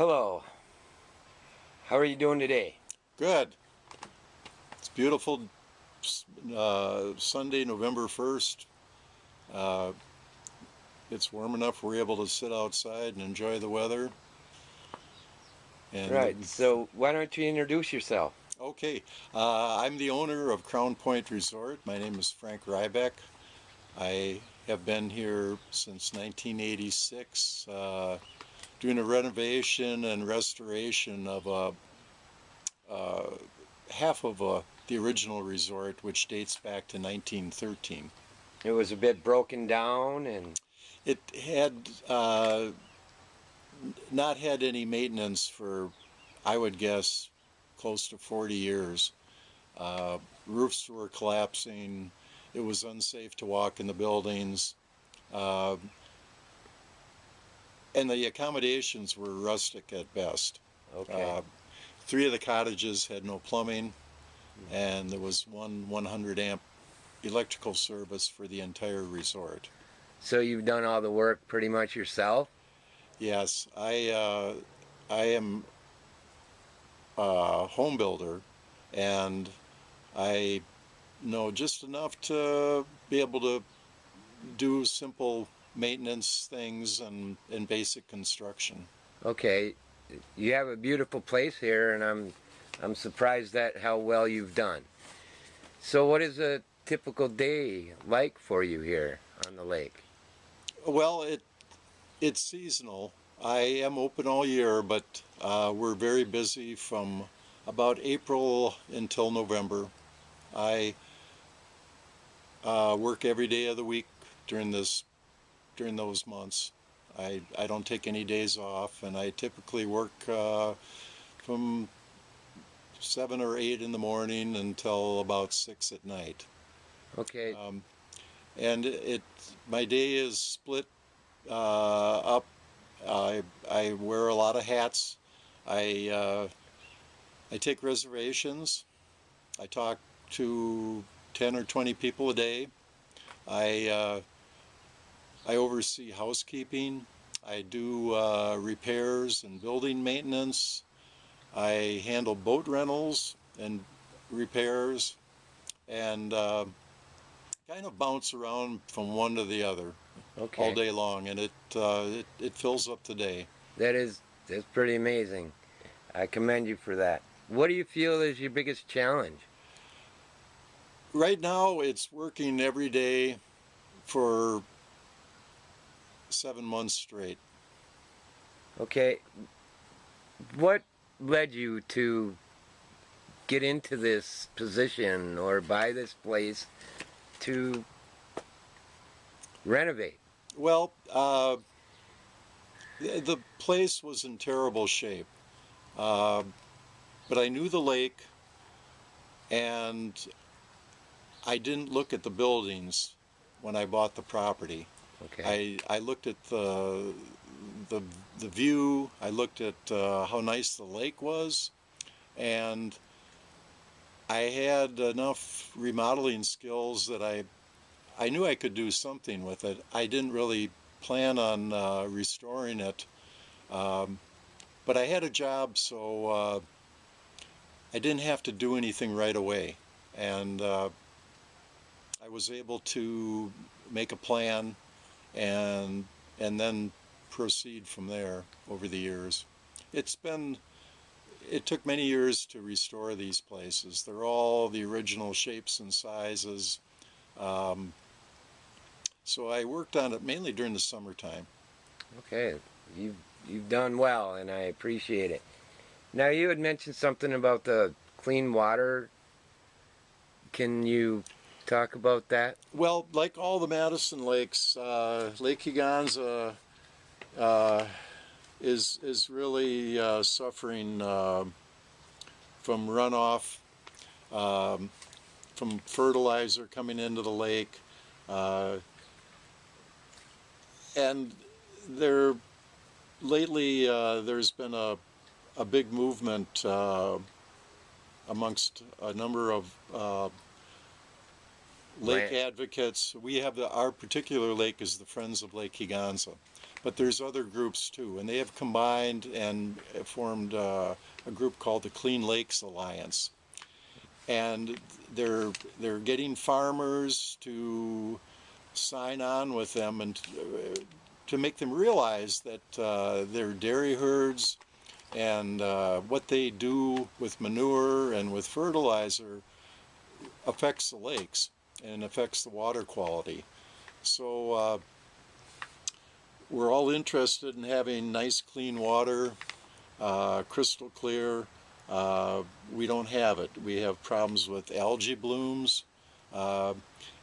Hello. How are you doing today? Good. It's beautiful Sunday, November 1st. Uh, it's warm enough we're able to sit outside and enjoy the weather. And Right. So why don't you introduce yourself? okay, I'm the owner of Crown Point Resort. My name is Frank Rybeck. I have been here since 1986, doing a renovation and restoration of half of the original resort, which dates back to 1913. It was a bit broken down and It had not had any maintenance for, I would guess, close to 40 years. Roofs were collapsing. It was unsafe to walk in the buildings. Uh, and the accommodations were rustic at best. okay. Uh, Three of the cottages had no plumbing, and there was one 100 amp electrical service for the entire resort. So you've done all the work pretty much yourself? Yes, I am a home builder, and I know just enough to be able to do simple maintenance things and basic construction. Okay. You have a beautiful place here and I'm surprised at how well you've done. So what is a typical day like for you here on the lake? Well, it's seasonal. I am open all year, but we're very busy from about April until November. I work every day of the week during those months. I don't take any days off, and I typically work from 7 or 8 in the morning until about 6 at night. Okay. And my day is split up. I wear a lot of hats. I take reservations. I talk to 10 or 20 people a day. I I oversee housekeeping. I do repairs and building maintenance. I handle boat rentals and repairs, and kind of bounce around from one to the other all Okay. day long, and it fills up the day. That's pretty amazing. I commend you for that. What do you feel is your biggest challenge? Right now, it's working every day for 7 months straight. Okay. What led you to get into this position or buy this place to renovate? Well, the place was in terrible shape, uh, but I knew the lake, and I didn't look at the buildings when I bought the property. Okay. I looked at the the view. I looked at how nice the lake was, and I had enough remodeling skills that I knew I could do something with it. I didn't really plan on restoring it, um, but I had a job, so I didn't have to do anything right away, and I was able to make a plan and then proceed from there over the years. It's been it took many years to restore these places. They're all the original shapes and sizes. Um, so I worked on it mainly during the summertime. Okay. You've done well and I appreciate it. Now you had mentioned something about the clean water. Can you talk about that? Well, like all the Madison lakes, Lake Higanza uh, is really suffering from runoff, um, from fertilizer coming into the lake, uh, and there lately there's been a big movement amongst a number of lake Land. advocates. We have our particular lake is the Friends of Lake Higanza, but there's other groups too, and they have combined and formed a group called the Clean Lakes Alliance. And they're getting farmers to sign on with them and to make them realize that their dairy herds and what they do with manure and with fertilizer affects the lakes and affects the water quality. So we're all interested in having nice clean water, crystal clear. We don't have it. We have problems with algae blooms. And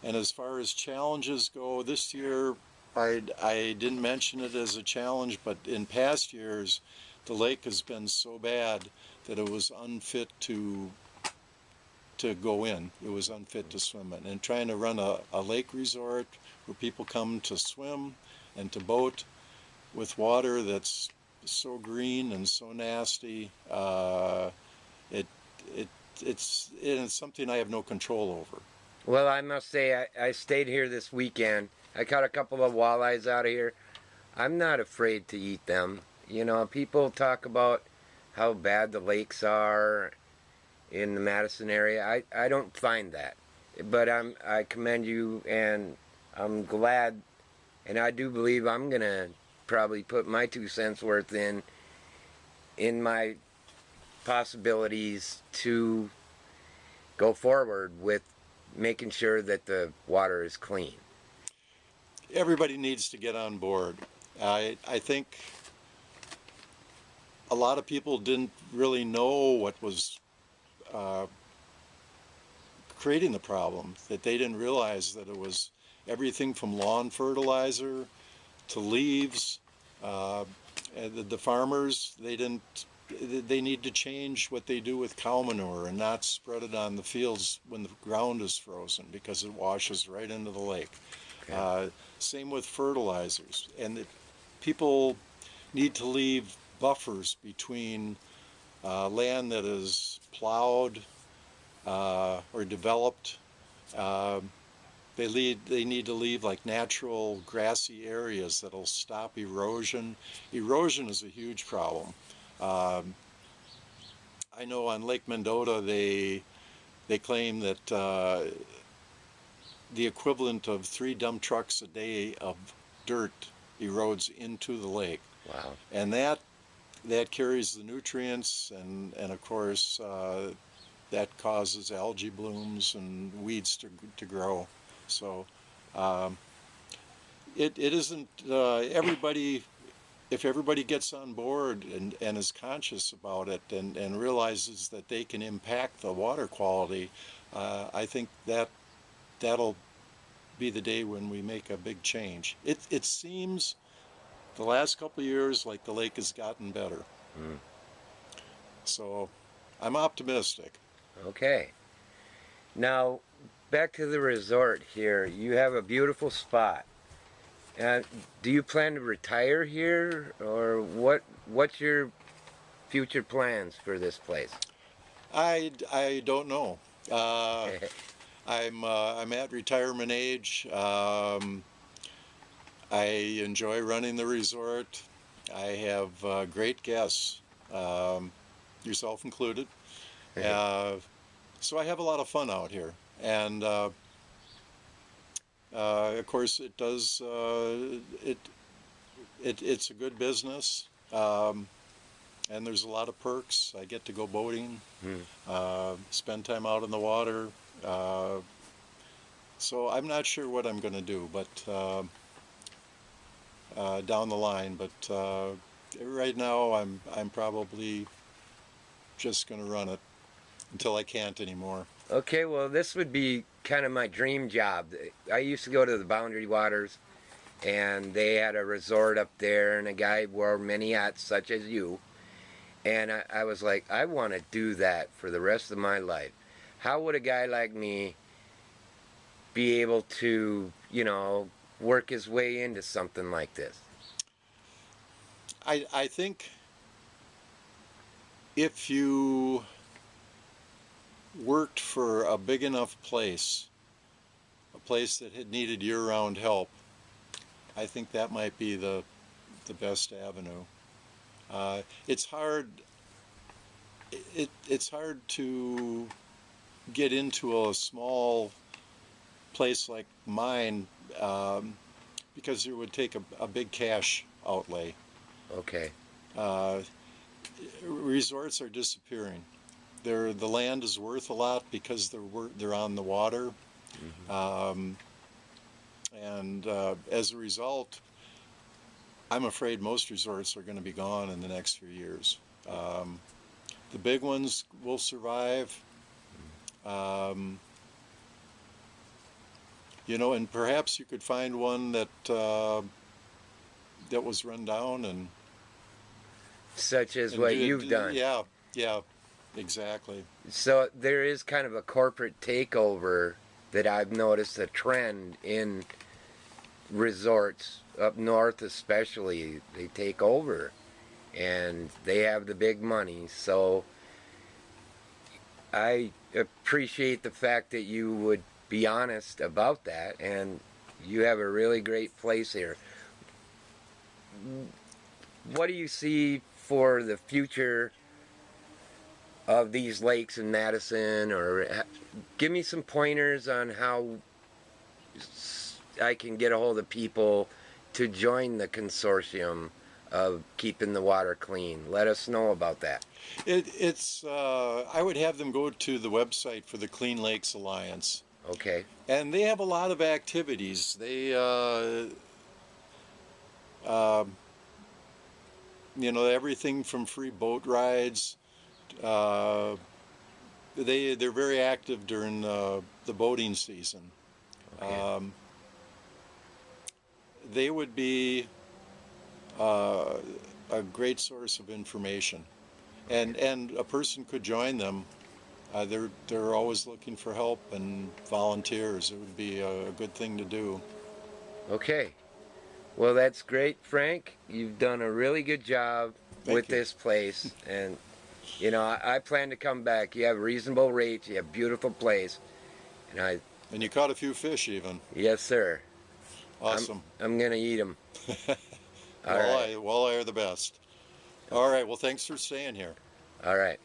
as far as challenges go, this year I didn't mention it as a challenge, but in past years the lake has been so bad that it was unfit to go in. It was unfit to swim in. And trying to run a lake resort where people come to swim and to boat with water that's so green and so nasty, it's something I have no control over. Well, I must say, I stayed here this weekend. I caught a couple of walleyes out of here. I'm not afraid to eat them. You know, people talk about how bad the lakes are in the Madison area. I don't find that. But I commend you, and I'm glad, and I do believe I'm going to probably put my 2 cents worth in my possibilities to go forward with making sure that the water is clean. Everybody needs to get on board. I think a lot of people didn't really know what was creating the problem, that they didn't realize that it was everything from lawn fertilizer to leaves. And the farmers, they need to change what they do with cow manure and not spread it on the fields when the ground is frozen, because it washes right into the lake. Okay. Same with fertilizers. And people need to leave buffers between land that is plowed or developed. They need to leave like natural grassy areas that'll stop erosion. Erosion is a huge problem. I know on Lake Mendota they claim that the equivalent of 3 dump trucks a day of dirt erodes into the lake. Wow. And that carries the nutrients, and of course that causes algae blooms and weeds to grow. So it isn't everybody. If everybody gets on board and is conscious about it and realizes that they can impact the water quality, I think that'll be the day when we make a big change. It seems the last couple of years like the lake has gotten better. Mm. So I'm optimistic. Okay. Now, back to the resort here. You have a beautiful spot. Do you plan to retire here, or what's your future plans for this place? I don't know. I'm at retirement age. I enjoy running the resort. I have great guests, yourself included. So I have a lot of fun out here, and of course it does. It's a good business, and there's a lot of perks. I get to go boating, spend time out in the water. So I'm not sure what I'm going to do, but down the line. But right now, I'm probably just going to run it until I can't anymore. Okay, well, this would be kind of my dream job. I used to go to the Boundary Waters, and they had a resort up there, and a guy wore many hats, such as you. And I was like, I want to do that for the rest of my life. How would a guy like me be able to, you know, work his way into something like this? I think if you worked for a big enough place, a place that had needed year-round help, I think that might be the the best avenue. It's hard. It's hard to get into a small place like mine because it would take a big cash outlay. Okay. Uh, Resorts are disappearing. The land is worth a lot because they're on the water, and as a result, I'm afraid most resorts are going to be gone in the next few years. The big ones will survive. And perhaps you could find one that was run down and Such as what you've done. Yeah, yeah, exactly. So there is kind of a corporate takeover that I've noticed a trend in resorts up north, especially. They take over and they have the big money. So I appreciate the fact that you would be honest about that, and you have a really great place here. What do you see for the future of these lakes in Madison, or give me some pointers on how I can get a hold of people to join the consortium of keeping the water clean? Let us know about that. I would have them go to the website for the Clean Lakes Alliance. Okay. And they have a lot of activities. They, everything from free boat rides. They're very active during the boating season. Okay. They would be a great source of information, and a person could join them. They're always looking for help and volunteers. It would be a good thing to do. Okay. Well, that's great, Frank. You've done a really good job with this place, and I plan to come back. You have reasonable rates. You have a beautiful place, and you caught a few fish even. Yes, sir. Awesome. I'm gonna eat them. All right. Walleye are the best. All right. Well, thanks for staying here. All right.